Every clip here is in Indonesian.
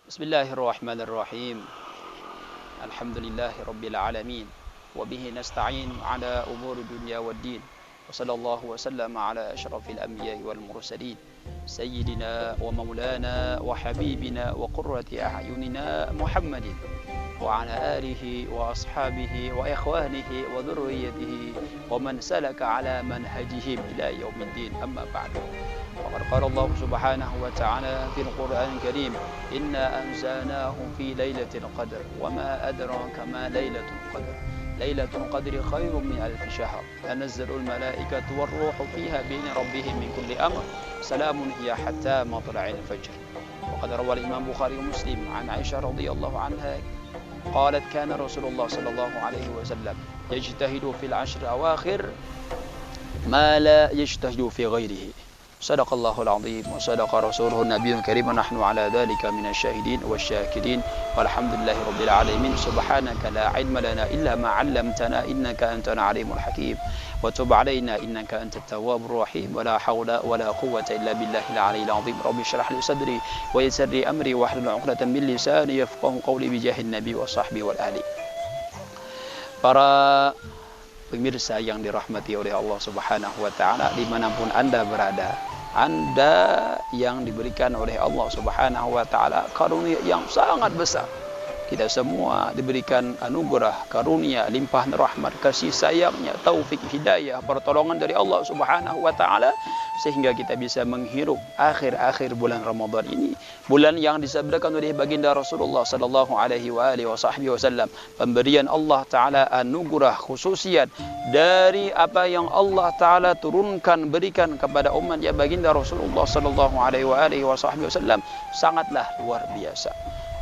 Bismillahirrahmanirrahim. Alhamdulillahi rabbil alamin. Wa bihi nasta'in ala umuri dunya waddin. Wa sallallahu wa sallama ala asyrafil anbiya'i wal mursalin. Sayyidina wa maulana wa habibina wa qurrati a'yunina Muhammadin. Wa ala alihi wa ashabihi wa ikhwanihi wa dhurriyyatihi wa man salaka ala manhajihim ila yaumiddin. Amma ba'du. وقد قال الله سبحانه وتعالى في القرآن الكريم إنا أنزلناه في ليلة القدر وما أدراك ما ليلة القدر ليلة القدر خير من ألف شهر تنزل الملائكة والروح فيها بإذن ربهم من كل أمر سلام هي حتى مطلع الفجر. وقد روى الإمام البخاري ومسلم عن عائشة رضي الله عنها قالت كان رسول الله صلى الله عليه وسلم يجتهد في العشر الأواخر ما لا يجتهد في غيره. صدق الله العظيم وصدق رسوله النبي الكريم ونحن على ذلك من الشاهدين والشاكرين والحمد لله رب العالمين. سبحانك لا علم لنا إلا ما علمتنا إنك أنت العليم الحكيم وتب علينا إنك أنت التواب الرحيم ولا حول ولا قوة إلا بالله العلي العظيم. رب اشرح لي صدري ويسر لي أمري واحلل عقدة من لساني يفقهوا قولي بجاه النبي وصحبه والآل. Para pemirsa yang dirahmati oleh Allah Subhanahu wa Ta'ala, dimanapun Anda berada, Anda yang diberikan oleh Allah Subhanahu wa Ta'ala karunia yang sangat besar. Kita semua diberikan anugerah, karunia, limpahan rahmat, kasih sayangnya, taufik, hidayah, pertolongan dari Allah Subhanahu wa Ta'ala, sehingga kita bisa menghirup akhir-akhir bulan Ramadan ini, bulan yang disabdakan oleh baginda Rasulullah sallallahu alaihi wasallam, pemberian Allah Ta'ala anugerah khususiat dari apa yang Allah Ta'ala turunkan, berikan kepada umatnya baginda Rasulullah sallallahu alaihi wasallam sangatlah luar biasa.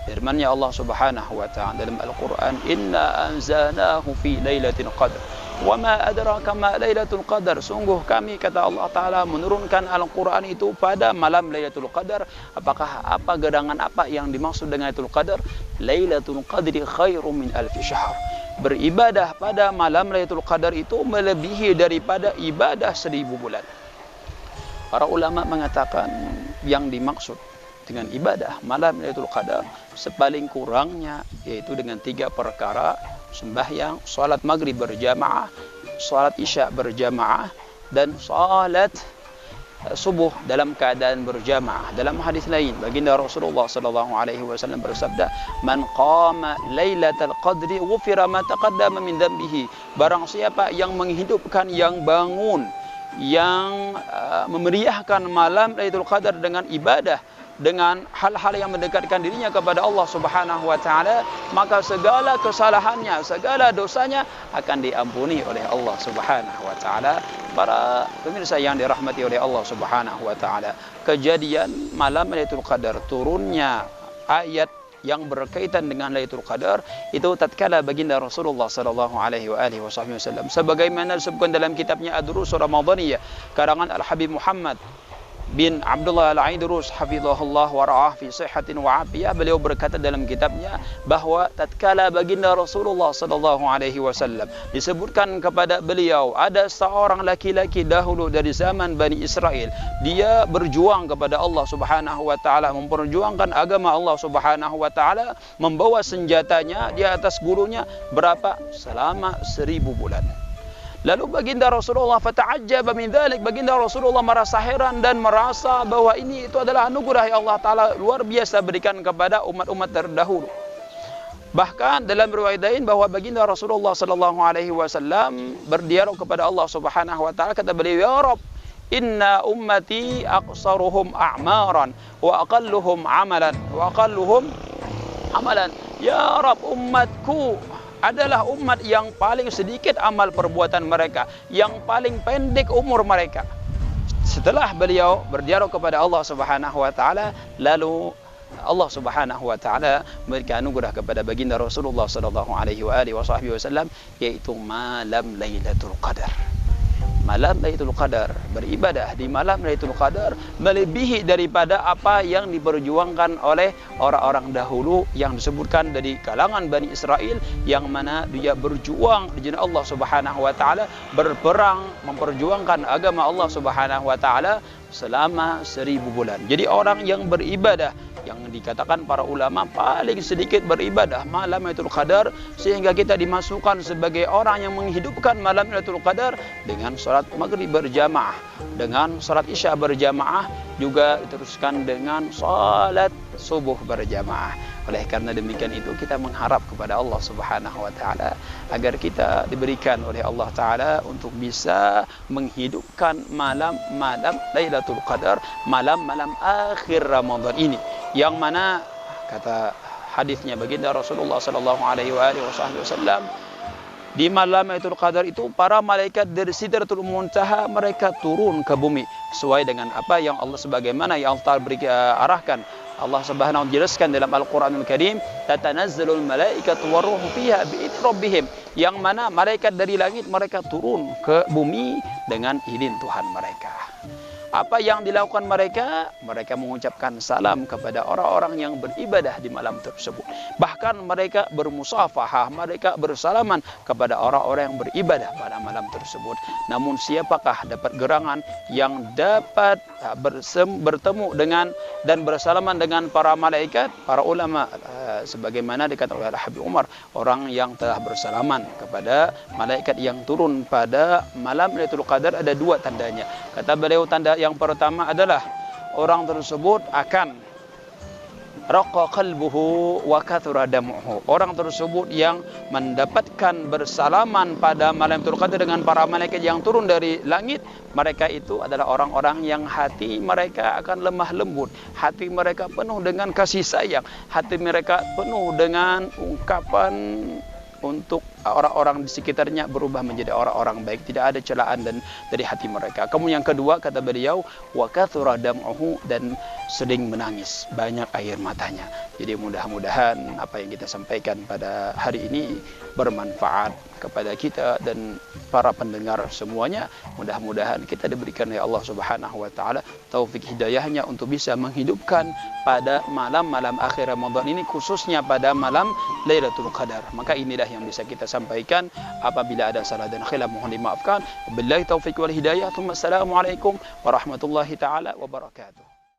Firman-Nya Allah Subhanahu wa Ta'ala dalam Al-Qur'an, "Inna anzalnahu fi lailatul qadr." Wa ma adraka ma lailatul qadar. Sungguh kami, kata Allah Ta'ala, menurunkan Al-Quran itu pada malam Lailatul Qadar. Apakah apa gerangan apa yang dimaksud dengan Lailatul Qadar? Lailatul Qadri khairum min alfi syahr. Beribadah pada malam Lailatul Qadar itu melebihi daripada ibadah 1000 bulan. Para ulama mengatakan yang dimaksud dengan ibadah malam Lailatul Qadar sepaling kurangnya yaitu dengan 3 perkara: sembahyang, salat maghrib berjamaah, salat isya berjamaah, dan salat subuh dalam keadaan berjamaah. Dalam hadis lain baginda Rasulullah sallallahu alaihi wasallam bersabda, "Man qama lailatal qadri ghufira ma taqaddama min dhanbihi." Barang siapa yang menghidupkan, yang bangun, yang memeriahkan malam Lailatul Qadar dengan ibadah, dengan hal-hal yang mendekatkan dirinya kepada Allah Subhanahu wa Ta'ala, maka segala kesalahannya, segala dosanya akan diampuni oleh Allah Subhanahu wa Ta'ala. Para pemirsa yang dirahmati oleh Allah Subhanahu wa Ta'ala, kejadian malam Lailatul Qadar, turunnya ayat yang berkaitan dengan Lailatul Qadar itu tatkala baginda Rasulullah sallallahu alaihi wasallam, sebagaimana disebutkan dalam kitabnya Ad-Durus Ramadaniyah karangan Al-Habib Muhammad bin Abdullah Al-Aidrus hafizahullah wa ra'ah fi sihhatin wa afiyah, beliau berkata dalam kitabnya bahwa tatkala baginda Rasulullah sallallahu alaihi wasallam disebutkan kepada beliau ada seorang laki-laki dahulu dari zaman Bani Israel, dia berjuang kepada Allah Subhanahu wa Ta'ala, memperjuangkan agama Allah Subhanahu wa Ta'ala, membawa senjatanya di atas gurunya berapa? Selama 1000 bulan. Lalu baginda Rasulullah fata'ajjaba min dzalik, baginda Rasulullah merasa heran dan merasa bahwa ini itu adalah anugerah yang Allah Ta'ala luar biasa berikan kepada umat-umat terdahulu. Bahkan dalam riwayat lain bahwa baginda Rasulullah sallallahu alaihi wasallam berdialog kepada Allah Subhanahu wa Ta'ala, kata beliau, "Ya Rabb, inna ummati aqsaruhum a'maran wa aqalluhum amalan." Ya Rabb, umatku adalah umat yang paling sedikit amal perbuatan mereka, yang paling pendek umur mereka. Setelah beliau berdialog kepada Allah Subhanahu wa Ta'ala, lalu Allah Subhanahu wa Ta'ala memberikan anugerah kepada baginda Rasulullah sallallahu alaihi wasallam, yaitu malam Lailatul Qadar. Malam Lailatul Qadar, beribadah di malam Lailatul Qadar melebihi daripada apa yang diperjuangkan oleh orang-orang dahulu yang disebutkan dari kalangan Bani Israel, yang mana dia berjuang di jalan Allah Subhanahu wa Ta'ala, berperang memperjuangkan agama Allah Subhanahu wa Ta'ala selama 1000 bulan. Jadi orang yang beribadah yang dikatakan para ulama paling sedikit beribadah malam Lailatul Qadar, sehingga kita dimasukkan sebagai orang yang menghidupkan malam Lailatul Qadar dengan salat maghrib berjamaah, dengan salat isya berjamaah, juga diteruskan dengan salat subuh berjamaah. Oleh karena demikian itu kita mengharap kepada Allah Subhanahu wa taala agar kita diberikan oleh Allah taala untuk bisa menghidupkan malam-malam Lailatul Qadar, malam-malam akhir Ramadan ini, yang mana kata hadisnya baginda Rasulullah sallallahu alaihi wasallam, di malam Lailatul Qadar itu para malaikat dari Sidratul Muntaha mereka turun ke bumi sesuai dengan apa yang Allah, sebagaimana yang Allah beri arahkan. Allah Subhanahu wa taala jelaskan dalam Al-Qur'anul Karim, tatanazzalul malaikatu waruhu fiha bi'idzni rabbihim, yang mana malaikat dari langit mereka turun ke bumi dengan izin Tuhan mereka. Apa yang dilakukan mereka? Mereka mengucapkan salam kepada orang-orang yang beribadah di malam tersebut. Bahkan mereka bermusafahah, mereka bersalaman kepada orang-orang yang beribadah pada malam tersebut. Namun siapakah dapat gerangan yang dapat bertemu dengan dan bersalaman dengan para malaikat? Para ulama sebagaimana dikatakan oleh Habib Umar, orang yang telah bersalaman kepada malaikat yang turun pada malam Lailatul Qadar ada dua tandanya. Kata beliau, tanda yang pertama adalah orang tersebut akan raqa qalbuhu wa kathura damuhu. Orang tersebut yang mendapatkan bersalaman pada malam Lailatul Qadar dengan para malaikat yang turun dari langit, mereka itu adalah orang-orang yang hati mereka akan lemah lembut, hati mereka penuh dengan kasih sayang, hati mereka penuh dengan ungkapan untuk orang-orang di sekitarnya berubah menjadi orang-orang baik, tidak ada celaan dan dari hati mereka. Kemudian yang kedua kata beliau, wa kathura dam'uhu, dan sering menangis, banyak air matanya. Jadi mudah-mudahan apa yang kita sampaikan pada hari ini bermanfaat kepada kita dan para pendengar semuanya. Mudah-mudahan kita diberikan oleh Allah Subhanahu wa taala taufik hidayahnya untuk bisa menghidupkan pada malam-malam akhir Ramadan ini, khususnya pada malam Lailatul Qadar. Maka inilah yang bisa kita sampaikan. Apabila ada salah dan khilaf mohon dimaafkan. Billahi taufik wal hidayah. Assalamualaikum warahmatullahi taala wabarakatuh.